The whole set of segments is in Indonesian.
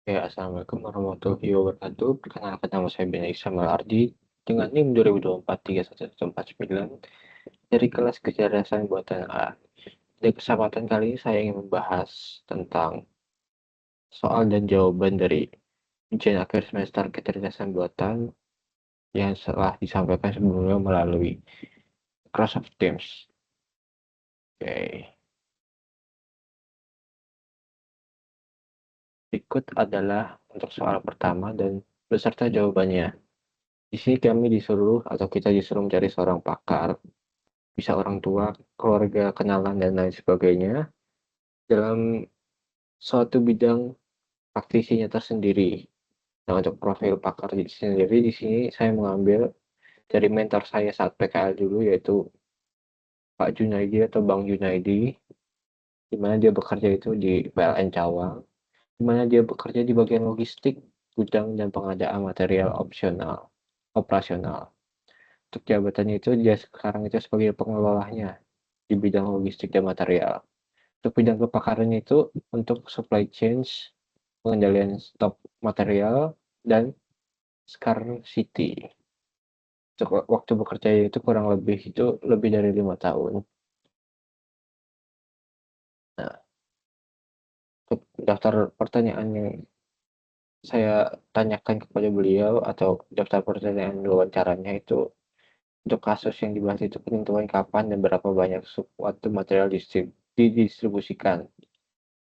Ya, Assalamualaikum warahmatullahi wabarakatuh. Perkenalkan nama saya Benedict Samuel Ardi dengan NIM 2024 dari kelas kecerdasan buatan A. Di kesempatan kali ini saya ingin membahas tentang soal dan jawaban dari ujian akhir semester kecerdasan buatan yang telah disampaikan sebelumnya melalui Microsoft Teams. Oke, berikut adalah untuk soal pertama dan beserta jawabannya. Di sini kami disuruh atau kita disuruh mencari seorang pakar, bisa orang tua, keluarga, kenalan, dan lain sebagainya dalam suatu bidang praktisinya tersendiri. Nah, untuk profil pakar sendiri di sini saya mengambil dari mentor saya saat PKL dulu, yaitu Pak Junaidi atau Bang Junaidi, di mana dia bekerja itu di PLN Cawang, di mana dia bekerja di bagian logistik, gudang, dan pengadaan material operasional. Untuk jabatannya itu dia sekarang itu sebagai pengelolanya di bidang logistik dan material. Untuk bidang kepakarannya itu untuk supply chain, pengendalian stok material, dan scarcity. Untuk waktu bekerja itu kurang lebih itu lebih dari 5 tahun. Nah, untuk daftar pertanyaan yang saya tanyakan kepada beliau atau daftar pertanyaan wawancaranya itu untuk kasus yang dibahas itu penentuan kapan dan berapa banyak suatu material didistribusikan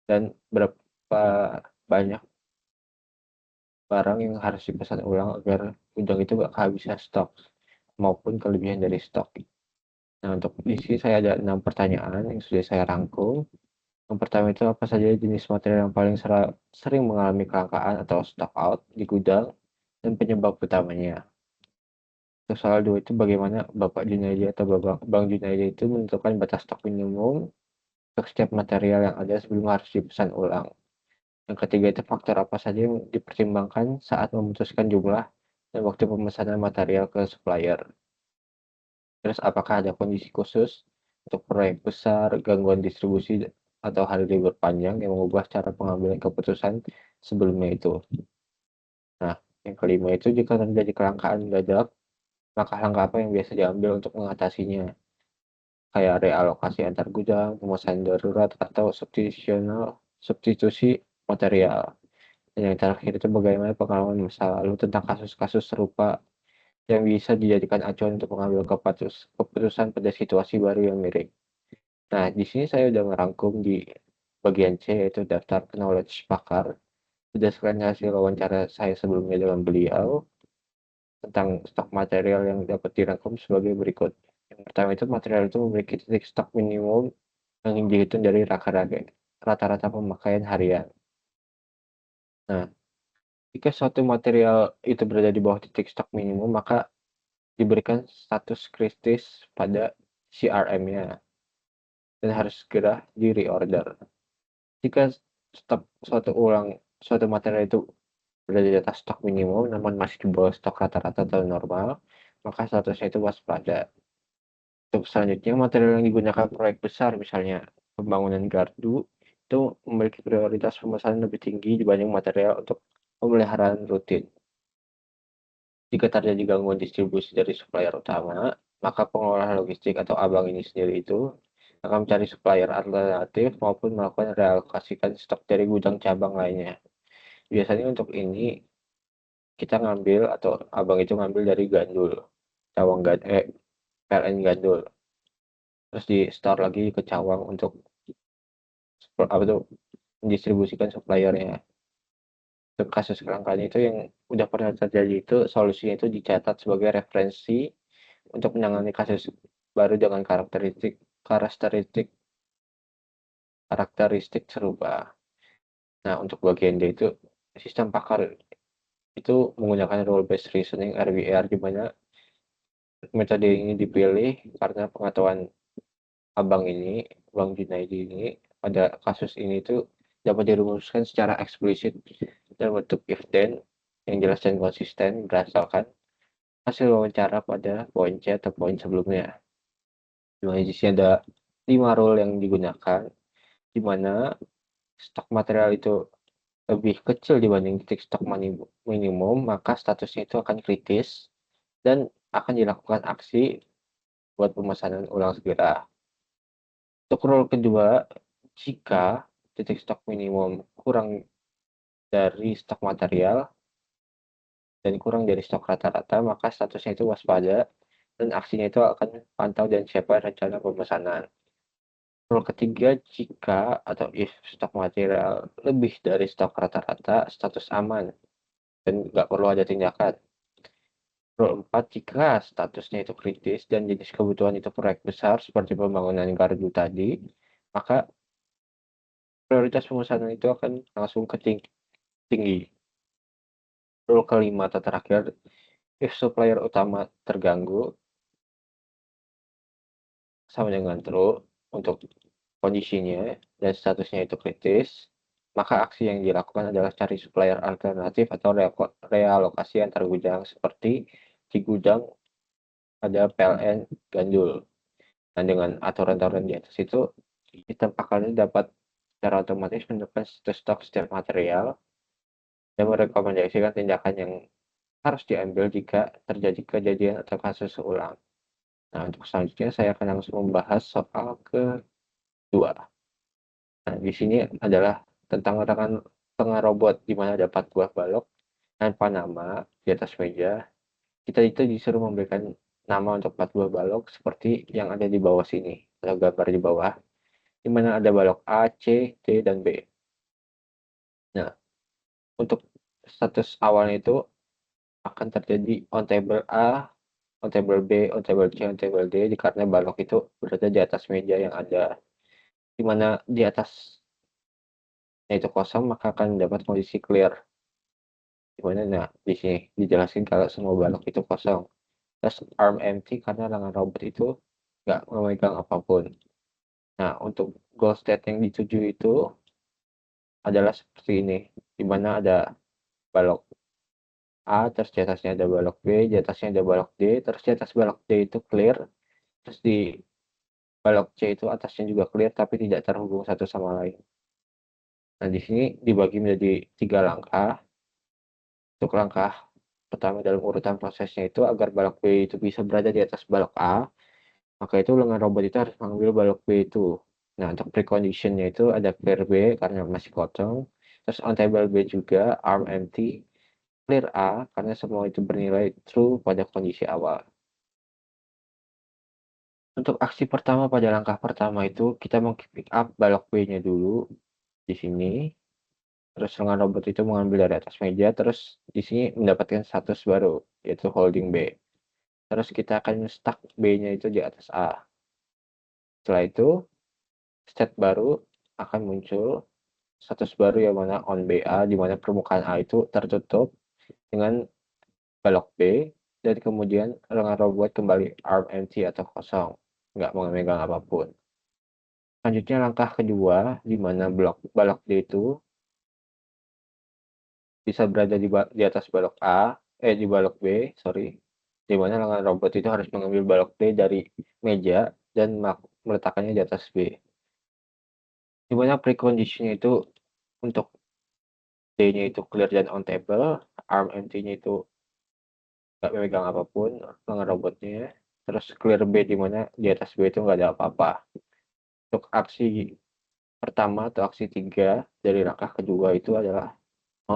dan berapa banyak barang yang harus dipesan ulang agar gudang itu gak kehabisan stok maupun kelebihan dari stok. Nah, untuk di sini saya ada 6 pertanyaan yang sudah saya rangkum. Yang pertama itu apa saja jenis material yang paling sering mengalami kelangkaan atau stock out di gudang dan penyebab utamanya. Untuk soal 2 itu bagaimana Bapak Junaidi atau Bang Junaidi itu menentukan batas stok minimum untuk setiap material yang ada sebelum harus dipesan ulang. Yang ketiga itu faktor apa saja yang dipertimbangkan saat memutuskan jumlah dan waktu pemesanan material ke supplier. Terus apakah ada kondisi khusus untuk proyek besar, gangguan distribusi, atau hari libur panjang yang mengubah cara pengambilan keputusan sebelumnya itu. Nah, yang kelima itu jika terjadi kelangkaan mendadak, langkah-langkah apa yang biasa diambil untuk mengatasinya? Kayak realokasi antar gudang, pemesanan darurat, atau substitusi material. Dan yang terakhir itu bagaimana pengalaman masa lalu tentang kasus-kasus serupa yang bisa dijadikan acuan untuk mengambil keputusan pada situasi baru yang mirip. Nah, di sini saya udah merangkum di bagian C, yaitu daftar knowledge pakar. Berdasarkan hasil wawancara saya sebelumnya dengan beliau tentang stok material yang dapat dirangkum sebagai berikut. Yang pertama itu material itu memiliki titik stok minimum yang dihitung dari rata-rata pemakaian harian. Nah, jika suatu material itu berada di bawah titik stok minimum, maka diberikan status kritis pada CRM-nya dan harus segera di reorder. Jika stok suatu material itu berada di atas stok minimum namun masih di bawah stok rata-rata atau normal, maka statusnya itu waspada. Untuk selanjutnya, material yang digunakan proyek besar, misalnya pembangunan gardu, itu memiliki prioritas pemesanan lebih tinggi dibanding material untuk pemeliharaan rutin. Jika terjadi gangguan distribusi dari supplier utama, maka pengelola logistik atau abang ini sendiri itu akan mencari supplier alternatif maupun melakukan realokasikan stok dari gudang cabang lainnya. Biasanya untuk ini kita ngambil atau abang itu ngambil dari Gandul, Cawang PLN Gandul, terus di store lagi ke Cawang untuk apa tuh mendistribusikan suppliernya. Untuk kasus kelangkaan itu yang udah pernah terjadi itu solusinya itu dicatat sebagai referensi untuk menangani kasus baru dengan karakteristik karakteristik serupa. Nah, untuk bagian D itu sistem pakar itu menggunakan role based reasoning RBR, di mana metode ini dipilih karena pengetahuan abang ini, Bang Junaidi ini, pada kasus ini tuh dapat dirumuskan secara eksplisit dan bentuk if then yang jelas dan konsisten berdasarkan hasil wawancara pada poin C atau poin sebelumnya. Di sini ada 5 rule yang digunakan, di mana stok material itu lebih kecil dibanding titik stok minimum, maka statusnya itu akan kritis dan akan dilakukan aksi buat pemesanan ulang segera. Untuk rule kedua, jika titik stok minimum kurang dari stok material dan kurang dari stok rata-rata, maka statusnya itu waspada dan aksinya itu akan pantau dan siapkan rencana pemesanan. Rule ketiga, jika atau if stok material lebih dari stok rata-rata, status aman dan nggak perlu ada tindakan. Rule 4, jika statusnya itu kritis dan jenis kebutuhan itu proyek besar seperti pembangunan gardu tadi, maka prioritas pemesanan itu akan langsung ke tinggi. Rule kelima atau terakhir, if supplier utama terganggu sama dengan true untuk kondisinya dan statusnya itu kritis, maka aksi yang dilakukan adalah cari supplier alternatif atau realokasi antar gudang seperti di gudang ada PLN gandul. Dan dengan aturan-aturan di atas itu, sistem akalnya dapat secara otomatis menemukan stok setiap material dan merekomendasikan tindakan yang harus diambil jika terjadi kejadian atau kasus ulang. Nah, untuk selanjutnya saya akan langsung membahas soal kedua. Nah, di sini adalah tentang tengah robot di mana ada 4 buah balok tanpa nama di atas meja. Kita itu disuruh memberikan nama untuk 4 buah balok seperti yang ada di bawah sini, atau gambar di bawah, di mana ada balok A, C, D, dan B. Nah, untuk status awalnya itu akan terjadi on table A, on table B, on table C, on table D, karena balok itu berada di atas meja yang ada, di mana di atasnya itu kosong, maka akan dapat kondisi clear. Dimana nah di sini dijelaskan kalau semua balok itu kosong. Terus arm empty karena lengan robot itu nggak memegang apapun. Nah, untuk goal state yang dituju itu adalah seperti ini, di mana ada balok A, terus di atasnya ada balok B, di atasnya ada balok D, terus di atas balok D itu clear, terus di balok C itu atasnya juga clear tapi tidak terhubung satu sama lain. Nah, di sini dibagi menjadi 3 langkah. Untuk langkah pertama dalam urutan prosesnya itu agar balok B itu bisa berada di atas balok A, maka itu lengan robot itu harus mengambil balok B itu. Nah, untuk preconditionnya itu ada clear B karena masih kosong, terus on table B juga, arm empty, clear A karena semua itu bernilai true pada kondisi awal. Untuk aksi pertama pada langkah pertama itu kita mau pick up balok B-nya dulu di sini, terus lengan robot itu mengambil dari atas meja, terus di sini mendapatkan status baru yaitu holding B. Terus kita akan stuck B-nya itu di atas A. Setelah itu state baru akan muncul, status baru yang mana on BA, di mana permukaan A itu tertutup dengan balok B, dan kemudian lengan robot kembali arm empty atau kosong, nggak memegang apapun. Selanjutnya langkah kedua, di mana balok D itu bisa berada di atas balok A, di balok B, sorry, di mana lengan robot itu harus mengambil balok D dari meja dan meletakkannya di atas B. Di mana preconditionnya itu untuk D-nya itu clear dan on table, arm empty-nya itu nggak memegang apapun, lengan robotnya, terus clear B di mana di atas B itu nggak ada apa-apa. Untuk aksi pertama atau aksi 3 dari langkah kedua itu adalah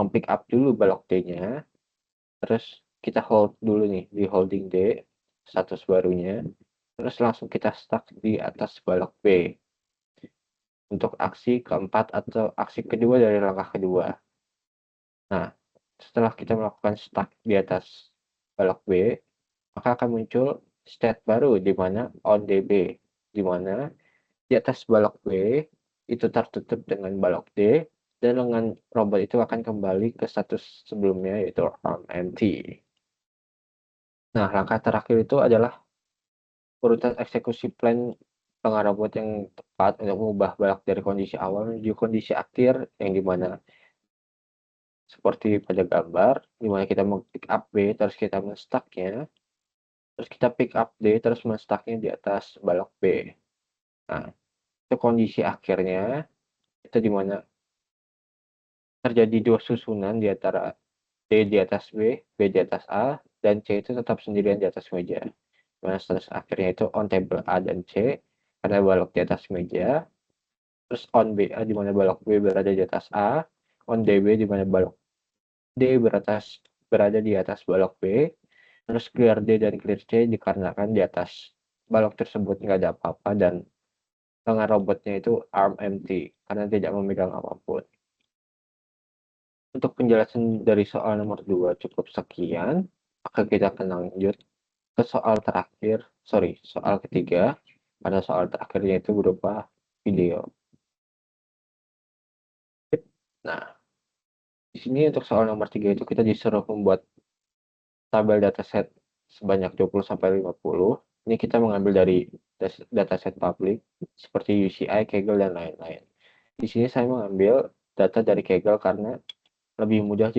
pick up dulu balok D-nya, terus kita hold dulu nih di holding D, status barunya, terus langsung kita stuck di atas balok B. Untuk aksi keempat atau aksi kedua dari langkah kedua. Nah, setelah kita melakukan stuck di atas balok B, maka akan muncul state baru di mana on DB, di mana di atas balok B itu tertutup dengan balok D dan lengan robot itu akan kembali ke status sebelumnya yaitu arm empty. Nah, langkah terakhir itu adalah urutan eksekusi plan lengan robot yang tepat untuk mengubah balok dari kondisi awal menuju kondisi akhir yang dimana seperti pada gambar, di mana kita pick up B terus kita men-stuck-nya, terus kita pick up D terus men-stuck-nya di atas balok B. Nah, itu kondisi akhirnya, itu di mana terjadi dua susunan di antara D di atas B di atas A, dan C itu tetap sendirian di atas meja. Nah, status akhirnya itu on table A dan C karena balok di atas meja, terus on BA di mana balok B berada di atas A, on DB di mana balok D berada di atas balok B, terus clear D dan clear C dikarenakan di atas balok tersebut nggak ada apa-apa dan lengan robotnya itu arm empty karena tidak memegang apapun. Untuk penjelasan dari soal nomor 2 cukup sekian, maka kita akan lanjut ke soal terakhir, soal ketiga. Pada soal terakhirnya itu berupa video. Nah, di sini untuk soal nomor 3 itu kita disuruh membuat tabel dataset sebanyak 20 sampai 50. Ini kita mengambil dari dataset publik seperti UCI, Kaggle, dan lain-lain. Di sini saya mengambil data dari Kaggle karena lebih mudah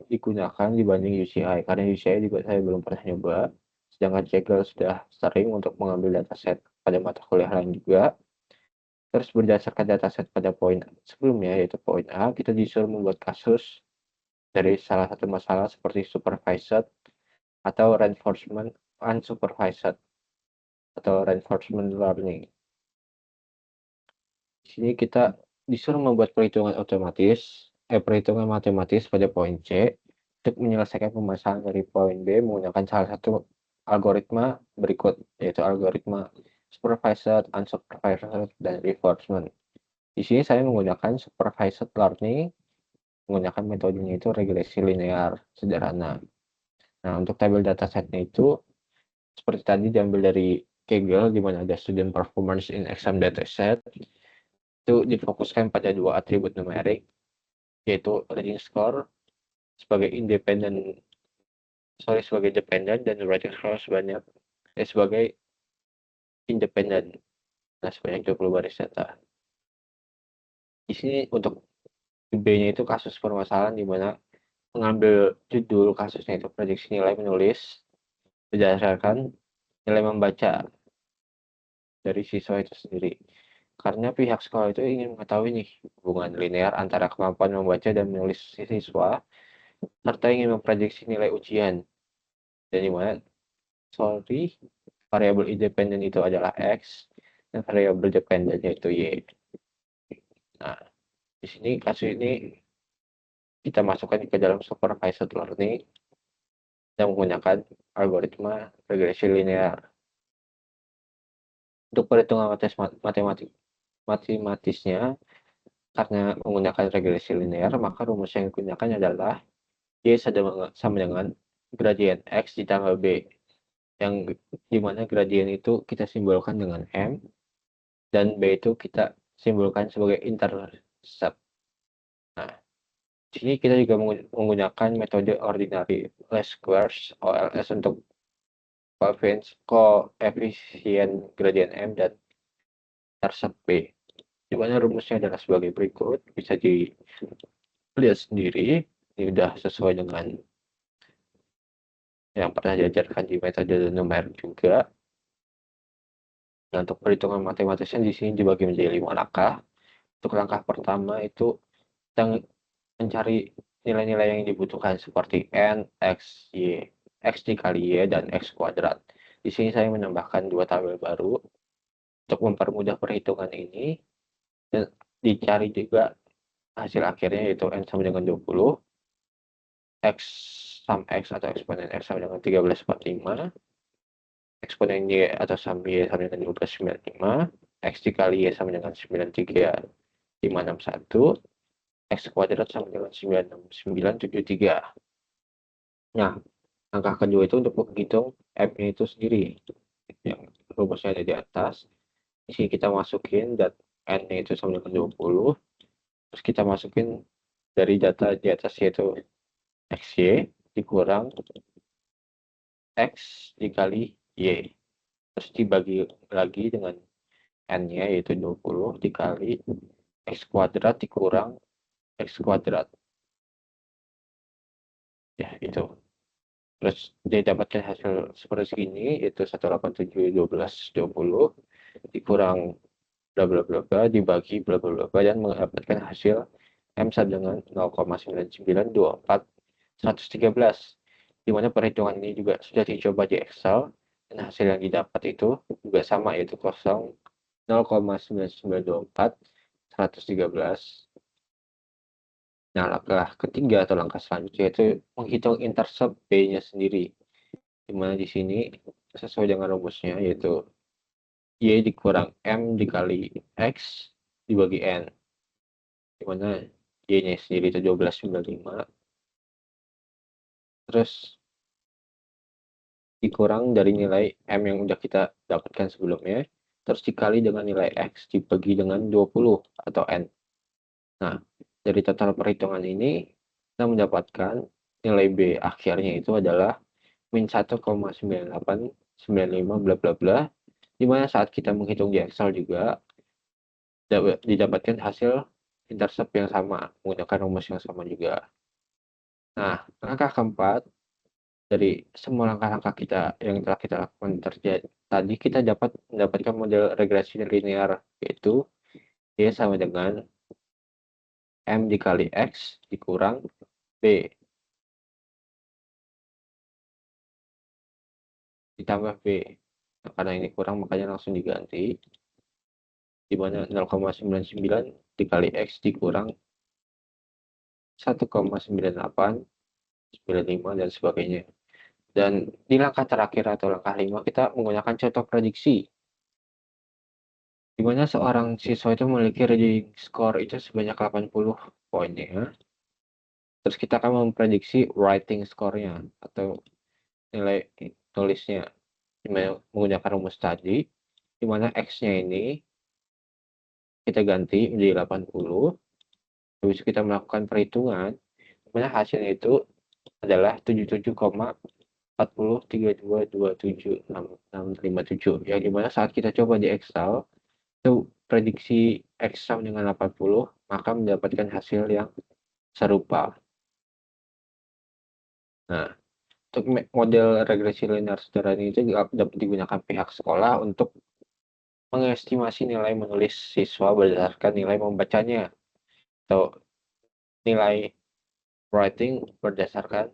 digunakan dibanding UCI, karena UCI juga saya belum pernah nyoba, sedangkan Kaggle sudah sering untuk mengambil dataset pada mata kuliah lain juga. Terus berdasarkan dataset pada poin sebelumnya, yaitu poin A, kita disuruh membuat kasus dari salah satu masalah seperti supervised atau reinforcement unsupervised atau reinforcement learning. Di sini kita disuruh membuat perhitungan matematis pada poin C untuk menyelesaikan permasalahan dari poin B menggunakan salah satu algoritma berikut, yaitu algoritma supervised, unsupervised, dan reinforcement. Di sini saya menggunakan supervised learning, menggunakan metodenya itu regresi linear sederhana. Nah, untuk tabel datasetnya itu seperti tadi diambil dari Kaggle, di mana ada student performance in exam dataset. Itu difokuskan pada dua atribut numerik, yaitu reading score sebagai sebagai dependent, dan writing score sebagai independent. Nah, sebanyak 20 baris data. Di sini untuk B-nya itu kasus permasalahan di mana mengambil judul kasusnya itu prediksi nilai menulis berdasarkan nilai membaca dari siswa itu sendiri. Karena pihak sekolah itu ingin mengetahui nih hubungan linear antara kemampuan membaca dan menulis siswa, serta ingin memprediksi nilai ujian. Dan dimana, variabel independen itu adalah X, dan variabel dependennya itu Y. Nah, di sini kasus ini kita masukkan ke dalam supervised learning yang menggunakan algoritma regresi linear. Untuk perhitungan matematisnya, karena menggunakan regresi linear, maka rumus yang digunakan adalah Y sama dengan gradien X ditambah B, yang dimana gradien itu kita simbolkan dengan M, dan B itu kita simbolkan sebagai intercept. Nah, di sini kita juga menggunakan metode ordinary least squares OLS untuk koefisien gradien M dan intercept B. Di mana rumusnya adalah sebagai berikut, bisa dilihat sendiri. Ini sudah sesuai dengan yang pernah diajarkan di metode numerik juga. Nah, untuk perhitungan matematisnya di sini dibagi menjadi 5 langkah. Untuk langkah pertama itu kita mencari nilai-nilai yang dibutuhkan seperti N, X, Y, X dikali Y, dan X kuadrat. Di sini saya menambahkan dua tabel baru untuk mempermudah perhitungan ini, dan dicari juga hasil akhirnya yaitu N sama dengan 20, X sum X atau eksponen X sama dengan 1345, eksponen Y atau sum Y sama dengan 1295, X dikali Y sama dengan 93561, X kuadrat sama dengan 96973. Nah, langkah kedua itu untuk menghitung M-nya itu sendiri, yang rumusnya ada di atas. Di sini kita masukin N-nya itu sama dengan 20, terus kita masukin dari data di atas yaitu XY dikurang X dikali Y, terus dibagi lagi dengan N-nya yaitu 20 dikali X kuadrat dikurang X kuadrat. Ya, itu. Terus didapatkan hasil seperti segini, yaitu 187,12,20 dikurang bla bla bla bla dibagi bla bla bla dan mendapatkan hasil M sama dengan 0,9924 113, di mana perhitungan ini juga sudah dicoba di Excel dan hasil yang didapat itu juga sama, yaitu 0,9924 113. Nah, langkah ketiga atau langkah selanjutnya itu menghitung intercept B-nya sendiri, di mana di sini sesuai dengan rumusnya yaitu Y dikurang M dikali X dibagi N, di mana Y-nya sendiri itu 12,95, terus dikurang dari nilai M yang udah kita dapatkan sebelumnya, terus dikali dengan nilai X dibagi dengan 20 atau N. Nah, dari total perhitungan ini, kita mendapatkan nilai B akhirnya itu adalah min 1,9895 bla bla bla, di mana saat kita menghitung di Excel juga didapatkan hasil intercept yang sama menggunakan rumus yang sama juga. Nah, langkah keempat dari semua langkah-langkah kita yang telah kita lakukan tadi, kita dapat mendapatkan model regresi linear, yaitu Y sama dengan M dikali X dikurang B ditambah B. Nah, karena ini kurang makanya langsung diganti, di mana 0,99 dikali X dikurang 1,9895 dan sebagainya. Dan di langkah terakhir atau langkah 5 kita menggunakan contoh prediksi, di mana seorang siswa itu memiliki reading score itu sebanyak 80 poinnya. Terus kita akan memprediksi writing score-nya atau nilai tulisnya menggunakan rumus tadi, di mana X-nya ini kita ganti menjadi 80. Habis itu kita melakukan perhitungan, di mana hasilnya itu adalah 77,4032276657, yang dimana saat kita coba di Excel itu prediksi X sama dengan 80 maka mendapatkan hasil yang serupa. Nah, untuk model regresi linear sederhana itu dapat digunakan pihak sekolah untuk mengestimasi nilai menulis siswa berdasarkan nilai membacanya atau nilai writing berdasarkan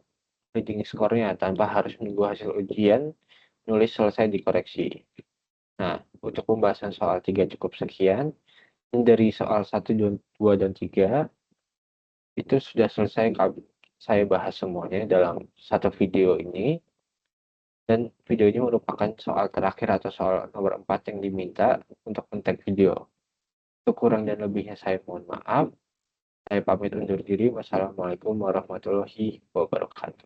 reading score-nya tanpa harus menunggu hasil ujian nulis selesai dikoreksi. Nah, untuk pembahasan soal 3 cukup sekian. Dari soal 1, 2, dan 3 itu sudah selesai saya bahas semuanya dalam satu video ini. Dan video ini merupakan soal terakhir atau soal nomor 4 yang diminta untuk konten video. Untuk kurang dan lebihnya saya mohon maaf. Saya pamit undur diri. Wassalamualaikum warahmatullahi wabarakatuh.